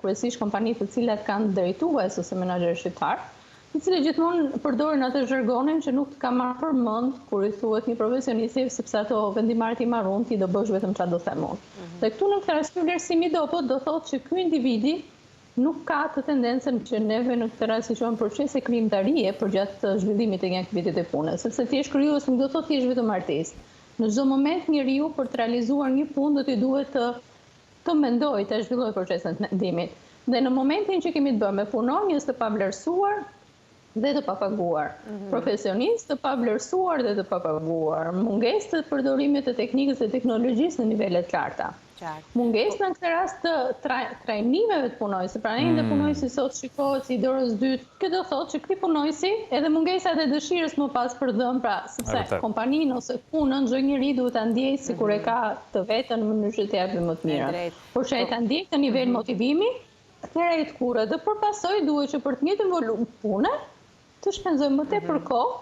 kryesisht kompani të cilat kanë drejtues ose menaxher shqiptar, i cili gjithmonë përdorin atë zhargonin që nuk të ka marrë për mend kur i thuhet një profesionisti, sepse ato vendimarrjet i marrun ti do bësh vetëm çfarë do them unë. Dhe këtu në këtë rast vlerësimi do thotë që ky individi nuk ka të tendencën që neve në këtë rast i quajmë procese krijimtarie përgjatë zhvillimit të një aktiviteti pune, sepse ti je krijues nuk do thotë ti je vetëm artist. Në çdo moment njeriu për të realizuar një punë do t'i duhet të mendojë, të zhvillojë procesin të mendimit. Dhe në momentin që kemi të bëjmë me punonjës të pavlerësuar dhe të papaguar, profesionist të pavlerësuar dhe të papaguar, mungesë të përdorimit të teknikës dhe teknologjisë në nivele të larta. Mungesë në këtë rast të trajnimeve të punojësit, pra ende punojësi sot shikohet si dorës dytë, kjo do thotë që këtij punojësi edhe mungesat e dëshirës më pas për dhënë, pra sepse kompaninë ose punën çdo njeri duhet ta ndjejë sikur e ka të vetën në mënyrë që të japë më të mirën. Por që ai ta ndjejë këtë nivel motivimi, atëherë ai të kurrë dhe përpasoj duhet që për të njëjtën volum pune të shpenzojmë më tepër kohë